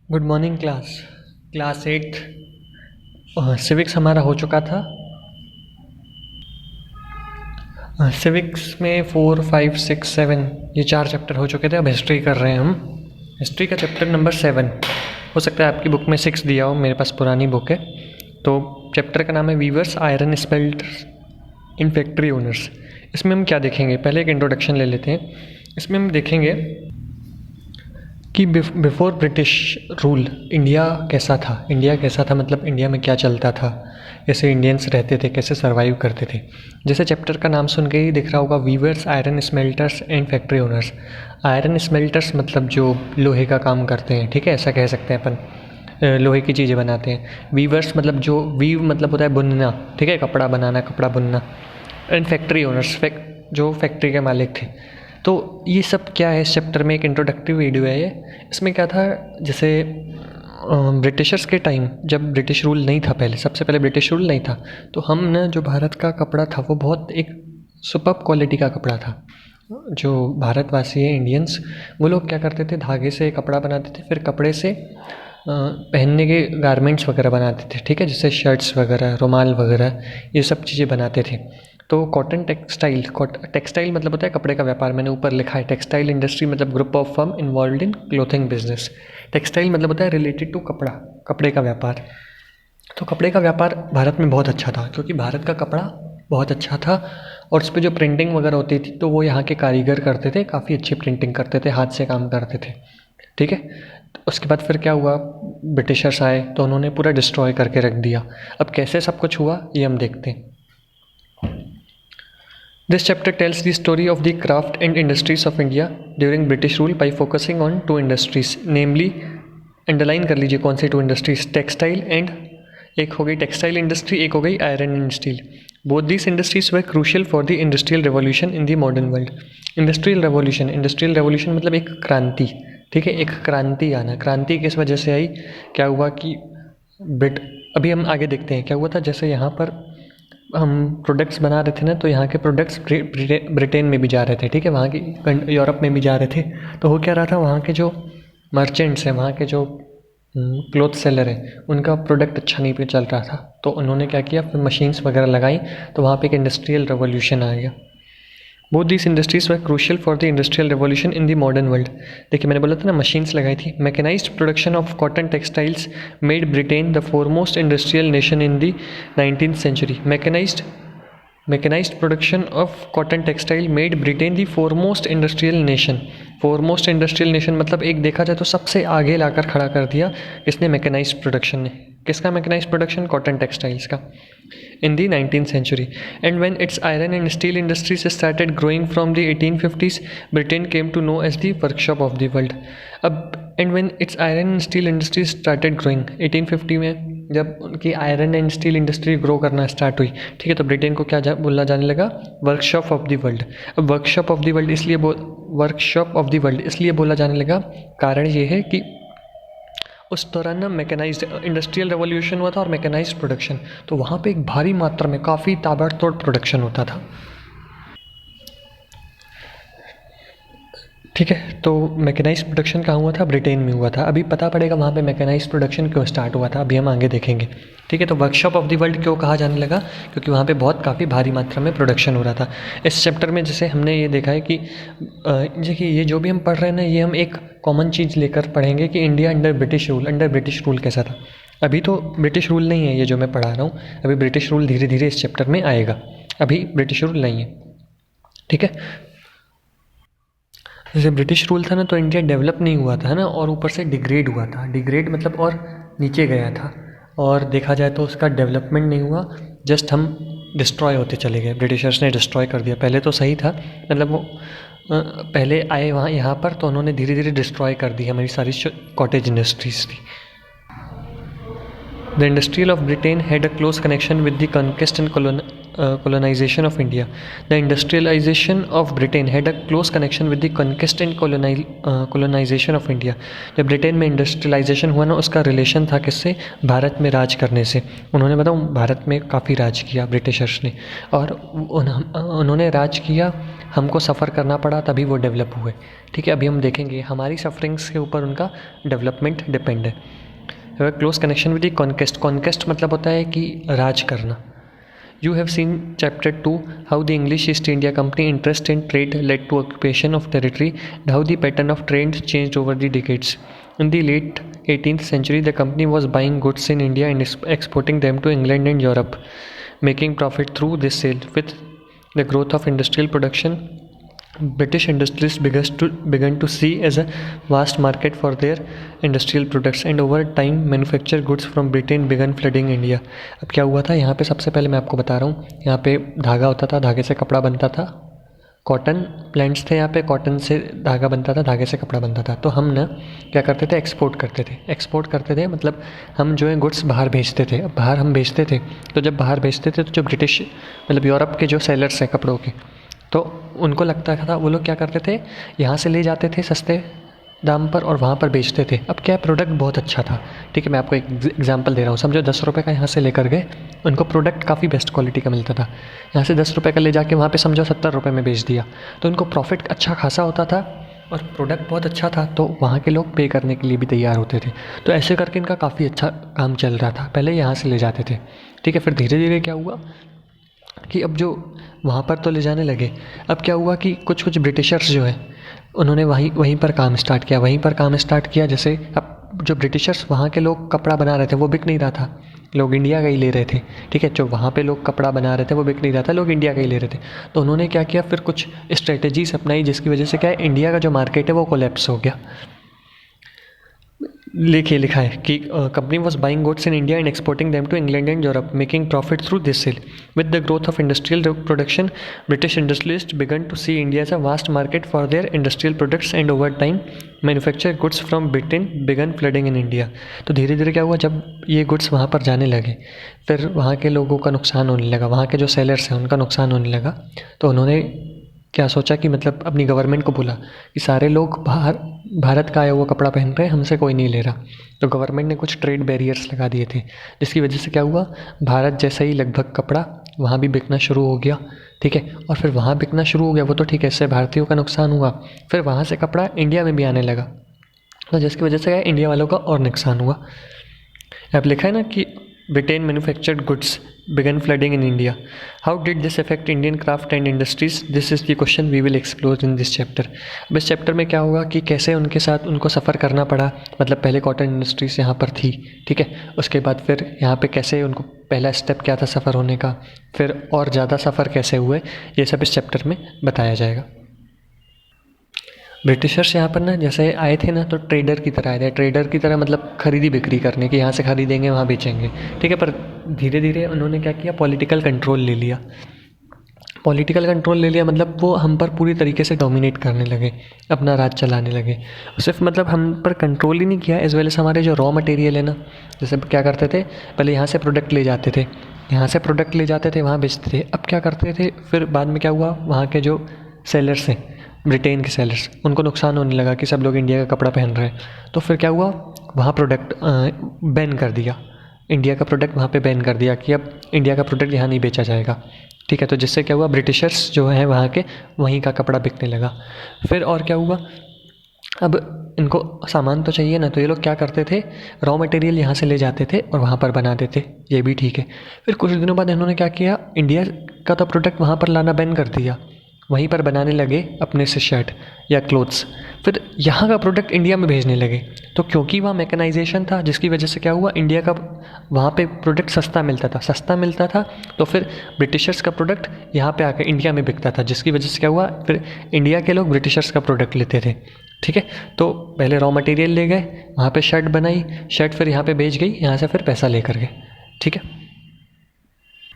Good morning class class 8 civics हमारा हो चुका था। सिविक्स में 4, 5, 6, 7 ये 4 चैप्टर हो चुके थे। अब हिस्ट्री कर रहे हैं हम। हिस्ट्री का चैप्टर नंबर 7 हो सकता है आपकी बुक में 6 दिया हो, मेरे पास पुरानी बुक है। तो चैप्टर का नाम है viewers iron smelters in factory owners. इसमें हम क्या देखेंगे, पहले एक इंट्रोडक्शन ले लेते हैं। इसमें हम देखेंगे कि बिफोर ब्रिटिश रूल इंडिया कैसा था। इंडिया कैसा था मतलब इंडिया में क्या चलता था, कैसे इंडियंस रहते थे, कैसे सर्वाइव करते थे। जैसे चैप्टर का नाम सुन के ही दिख रहा होगा, weavers iron smelters and factory owners. Iron smelters मतलब जो लोहे का काम करते हैं, ठीक है, ऐसा कह सकते हैं अपन, लोहे की चीज़ें बनाते हैं। वीवर्स मतलब जो वीव मतलब होता है बुनना, ठीक है, कपड़ा बनाना, कपड़ा बुनना। एंड फैक्ट्री ओनर्स जो फैक्ट्री के मालिक थे। तो ये सब क्या है, इस चैप्टर में एक इंट्रोडक्टिव वीडियो है ये। इसमें क्या था, जैसे ब्रिटिशर्स के टाइम जब ब्रिटिश रूल नहीं था, पहले सबसे पहले ब्रिटिश रूल नहीं था, तो हम ना जो भारत का कपड़ा था वो बहुत एक सुपर्ब क्वालिटी का कपड़ा था। जो भारतवासी हैं इंडियंस, वो लोग क्या करते थे, धागे से कपड़ा बनाते थे, फिर कपड़े से पहनने के गारमेंट्स वगैरह बनाते थे, ठीक है, जैसे शर्ट्स वगैरह, रुमाल वगैरह, ये सब चीज़ें बनाते थे। तो कॉटन टेक्सटाइल, टेक्सटाइल मतलब होता है कपड़े का व्यापार। मैंने ऊपर लिखा है टेक्सटाइल इंडस्ट्री मतलब group of firm involve in clothing business. Textile मतलब होता है रिलेटेड टू कपड़ा, कपड़े का व्यापार। तो कपड़े का व्यापार भारत में बहुत अच्छा था, क्योंकि भारत का कपड़ा बहुत अच्छा था और उस पर जो प्रिंटिंग वगैरह होती थी तो वो यहाँ के कारीगर करते थे, काफ़ी अच्छी प्रिंटिंग करते थे, हाथ से काम करते थे, ठीक है। उसके बाद फिर क्या हुआ, ब्रिटिशर्स आए तो उन्होंने पूरा डिस्ट्रॉय करके रख दिया। अब कैसे सब कुछ हुआ ये हम देखते हैं। This chapter tells the story of the craft and industries of India during British rule by focusing on 2 industries, namely, underline कर लीजिए कौन सी 2 इंडस्ट्रीज, टेक्सटाइल एंड, एक हो गई टेक्सटाइल इंडस्ट्री, एक हो गई iron and steel. Both these industries were crucial for the industrial revolution in the modern world. Industrial revolution मतलब एक क्रांति, ठीक है, एक क्रांति आना। क्रांति किस वजह से आई, क्या हुआ कि अभी हम आगे देखते हैं क्या हुआ था। जैसे यहाँ पर हम प्रोडक्ट्स बना रहे थे ना, तो यहाँ के प्रोडक्ट्स ब्रिटेन में भी जा रहे थे, ठीक है, वहाँ की यूरोप में भी जा रहे थे। तो हो क्या रहा था, वहाँ के जो मर्चेंट्स हैं, वहाँ के जो क्लोथ सेलर हैं, उनका प्रोडक्ट अच्छा नहीं पे चल रहा था। तो उन्होंने क्या किया, फिर मशीन्स वगैरह लगाई, तो वहाँ पे एक इंडस्ट्रियल रेवोल्यूशन आ गया। Both this industries were crucial for the industrial revolution in the modern world. देखिए मैंने बोला था ना, मशीन्स लगाई थी। Mechanised production of cotton textiles made Britain the foremost industrial nation in the 19th century. Mechanised production of cotton textile made Britain the foremost industrial nation. Foremost industrial nation मतलब एक देखा जाए तो सबसे आगे लाकर खड़ा कर दिया इसने, मैकेनाइज्ड प्रोडक्शन ने। किसका मैकेनाइज्ड प्रोडक्शन, कॉटन टेक्सटाइल्स का, in the 19th century. And when its iron and steel industries started growing from the 1850s, Britain came to know as the workshop of the world. अब and when its iron and steel industries started growing, 1850 में जब उनकी iron and steel industry grow करना start हुई, ठीक है, तो Britain को क्या बोला जाने लगा, वर्कशॉप ऑफ द वर्ल्ड। अब वर्कशॉप ऑफ द वर्ल्ड इसलिए बोला जाने लगा, कारण ये है कि उस दौरान ना मैकेनाइज्ड इंडस्ट्रियल रेवोल्यूशन हुआ था और मैकेनाइज्ड प्रोडक्शन, तो वहाँ पे एक भारी मात्रा में काफ़ी ताबड़तोड़ प्रोडक्शन होता था, ठीक है। तो मैकेनाइज्ड प्रोडक्शन कहाँ हुआ था, ब्रिटेन में हुआ था। अभी पता पड़ेगा वहाँ पे मैकेनाइज्ड प्रोडक्शन क्यों स्टार्ट हुआ था, अभी हम आगे देखेंगे, ठीक है। तो वर्कशॉप ऑफ द वर्ल्ड क्यों कहा जाने लगा, क्योंकि वहाँ पे बहुत काफ़ी भारी मात्रा में प्रोडक्शन हो रहा था। इस चैप्टर में जैसे हमने ये देखा है कि देखिए ये जो भी हम पढ़ रहे हैं ना, ये हम एक कॉमन चीज़ लेकर पढ़ेंगे कि इंडिया अंडर ब्रिटिश रूल कैसा था। अभी तो ब्रिटिश रूल नहीं है ये जो मैं पढ़ा रहा हूँ, अभी ब्रिटिश रूल धीरे धीरे इस चैप्टर में आएगा, अभी ब्रिटिश रूल नहीं है, ठीक है। जैसे ब्रिटिश रूल था ना, तो इंडिया डेवलप नहीं हुआ था, है ना, और ऊपर से डिग्रेड हुआ था। डिग्रेड मतलब और नीचे गया था, और देखा जाए तो उसका डेवलपमेंट नहीं हुआ, जस्ट हम डिस्ट्रॉय होते चले गए। ब्रिटिशर्स ने डिस्ट्रॉय कर दिया। पहले तो सही था, मतलब वो पहले आए वहाँ यहाँ पर, तो उन्होंने धीरे धीरे डिस्ट्रॉय कर दी हमारी सारी कॉटेज इंडस्ट्रीज थी। The industry of Britain had a close connection with the conquest and colonization of India. The industrialization of Britain had a close connection with the conquest and colonization of India. जब Britain में industrialisation हुआ ना, उसका relation था किससे? भारत में राज करने से। उन्होंने बताऊँ भारत में काफ़ी राज किया ब्रिटिशर्स ने, और उन्होंने राज किया, हमको सफ़र करना पड़ा तभी वो डेवलप हुए। ठीक है, अभी हम देखेंगे हमारी सफरिंग्स के ऊपर उनका डेवलपमेंट डिपेंड है। Close connection with the conquest. Conquest मतलब होता है कि राज करना। You have seen chapter 2 how the English East India Company interest in trade led to occupation of territory and how the pattern of trade changed over the decades. In the late 18th century, the company was buying goods in India and exporting them to England and Europe, making profit through this sale. With the growth of industrial production, British industrialists began to see as a vast market for their industrial products, and over time, manufactured goods from Britain began flooding India. अब क्या हुआ था यहाँ पे? सबसे पहले मैं आपको बता रहा हूँ, यहाँ पे धागा होता था, धागे से कपड़ा बनता था, कॉटन प्लांट्स थे यहाँ पे, कॉटन से धागा बनता था, धागे से कपड़ा बनता था। तो हम ना क्या करते थे? एक्सपोर्ट करते थे, मतलब हम जो है गुड्स बाहर भेजते थे। अब बाहर हम भेजते थे, तो जब बाहर भेजते थे तो जो ब्रिटिश मतलब यूरोप के जो सेलर्स हैं कपड़ों के, तो उनको लगता था, वो लोग क्या करते थे, यहाँ से ले जाते थे सस्ते दाम पर और वहाँ पर बेचते थे। अब क्या है, प्रोडक्ट बहुत अच्छा था। ठीक है, मैं आपको एक एग्जांपल दे रहा हूँ। समझो 10 रुपये का यहाँ से लेकर गए, उनको प्रोडक्ट काफ़ी बेस्ट क्वालिटी का मिलता था। यहाँ से 10 रुपये का ले जाके वहाँ पे समझो 70 रुपये में बेच दिया, तो उनको प्रॉफिट अच्छा खासा होता था और प्रोडक्ट बहुत अच्छा था, तो वहाँ के लोग पे करने के लिए भी तैयार होते थे। तो ऐसे करके इनका काफ़ी अच्छा काम चल रहा था। पहले यहाँ से ले जाते थे, ठीक है, फिर धीरे धीरे क्या हुआ कि अब जो वहाँ पर तो ले जाने लगे, अब क्या हुआ कि कुछ ब्रिटिशर्स जो है उन्होंने वहीं पर काम स्टार्ट किया। जैसे अब जो ब्रिटिशर्स वहाँ के लोग कपड़ा बना रहे थे वो बिक नहीं रहा था, लोग इंडिया का ही ले रहे थे। ठीक है, जो वहाँ पे लोग कपड़ा बना रहे थे वो बिक नहीं रहा था, लोग इंडिया का ही ले रहे थे। तो उन्होंने क्या किया, फिर कुछ स्ट्रेटजीज अपनाई, जिसकी वजह से क्या है, इंडिया का जो मार्केट है वो कोलैप्स हो गया। लिखा है कि company was buying goods in India and exporting them to England and Europe, making profit through this sale. With the growth of industrial production, British industrialist began to see India as a vast market for their industrial products and over time manufacture goods from Britain began flooding in India. तो धीरे धीरे क्या हुआ, जब ये goods वहाँ पर जाने लगे, फिर वहाँ के लोगों का नुकसान होने लगा, वहाँ के जो सेलर्स हैं उनका नुकसान होने लगा। तो उन्होंने क्या सोचा कि मतलब अपनी गवर्नमेंट को बोला कि सारे लोग भारत का आया हुआ कपड़ा पहन रहे हैं, हमसे कोई नहीं ले रहा। तो गवर्नमेंट ने कुछ ट्रेड बैरियर्स लगा दिए थे, जिसकी वजह से क्या हुआ, भारत जैसा ही लगभग कपड़ा वहाँ भी बिकना शुरू हो गया। ठीक है, और फिर वहाँ बिकना शुरू हो गया वो तो ठीक है, इससे भारतीयों का नुकसान हुआ। फिर वहाँ से कपड़ा इंडिया में भी आने लगा, तो जिसकी वजह से क्या, इंडिया वालों का और नुकसान हुआ। अब लिखा है ना कि Britain manufactured goods began flooding in India. How did this affect Indian craft and industries? This is the question we will explore in this chapter. अब इस चैप्टर में क्या होगा कि कैसे उनके साथ उनको सफ़र करना पड़ा। मतलब पहले कॉटन इंडस्ट्रीज यहाँ पर थी, ठीक है, उसके बाद फिर यहाँ पे कैसे उनको पहला स्टेप क्या था सफ़र होने का, फिर और ज़्यादा सफ़र कैसे हुए, ये सब इस चैप्टर में बताया जाएगा। ब्रिटिशर्स यहाँ पर ना जैसे आए थे ना, तो ट्रेडर की तरह आए थे। ट्रेडर की तरह मतलब खरीदी बिक्री करने की, यहाँ से खरीदेंगे वहाँ बेचेंगे। ठीक है, पर धीरे धीरे उन्होंने क्या किया, पॉलिटिकल कंट्रोल ले लिया। मतलब वो हम पर पूरी तरीके से डोमिनेट करने लगे, अपना राज चलाने लगे। सिर्फ मतलब हम पर कंट्रोल ही नहीं किया, एज वेल एस हमारे जो रॉ मटेरियल है ना, जैसे क्या करते थे, पहले यहाँ से प्रोडक्ट ले जाते थे, वहाँ बेचते थे। अब क्या करते थे, फिर बाद में क्या हुआ, वहाँ के जो सेलर्स हैं, ब्रिटेन के सेलर्स, उनको नुकसान होने लगा कि सब लोग इंडिया का कपड़ा पहन रहे हैं। तो फिर क्या हुआ, वहाँ प्रोडक्ट बैन कर दिया, इंडिया का प्रोडक्ट वहाँ पे बैन कर दिया कि अब इंडिया का प्रोडक्ट यहाँ नहीं बेचा जाएगा। ठीक है, तो जिससे क्या हुआ, ब्रिटिशर्स जो हैं वहाँ के वहीं का कपड़ा बिकने लगा। फिर और क्या हुआ, अब इनको सामान तो चाहिए ना, तो ये लोग क्या करते थे, रॉ मटेरियल यहाँ से ले जाते थे और वहाँ पर बनाते थे, ये भी ठीक है। फिर कुछ दिनों बाद इन्होंने क्या किया, इंडिया का तो प्रोडक्ट वहाँ पर लाना बैन कर दिया, वहीं पर बनाने लगे अपने से शर्ट या क्लोथ्स। फिर यहाँ का प्रोडक्ट इंडिया में भेजने लगे, तो क्योंकि वहाँ मैकेनाइजेशन था, जिसकी वजह से क्या हुआ, इंडिया का वहाँ पे प्रोडक्ट सस्ता मिलता था, तो फिर ब्रिटिशर्स का प्रोडक्ट यहाँ पे आकर इंडिया में बिकता था, जिसकी वजह से क्या हुआ, फिर इंडिया के लोग ब्रिटिशर्स का प्रोडक्ट लेते थे। ठीक है, तो पहले रॉ मटेरियल ले गए, वहाँ पर शर्ट बनाई, शर्ट फिर यहाँ पर बेच गई, यहाँ से फिर पैसा लेकर गए। ठीक है।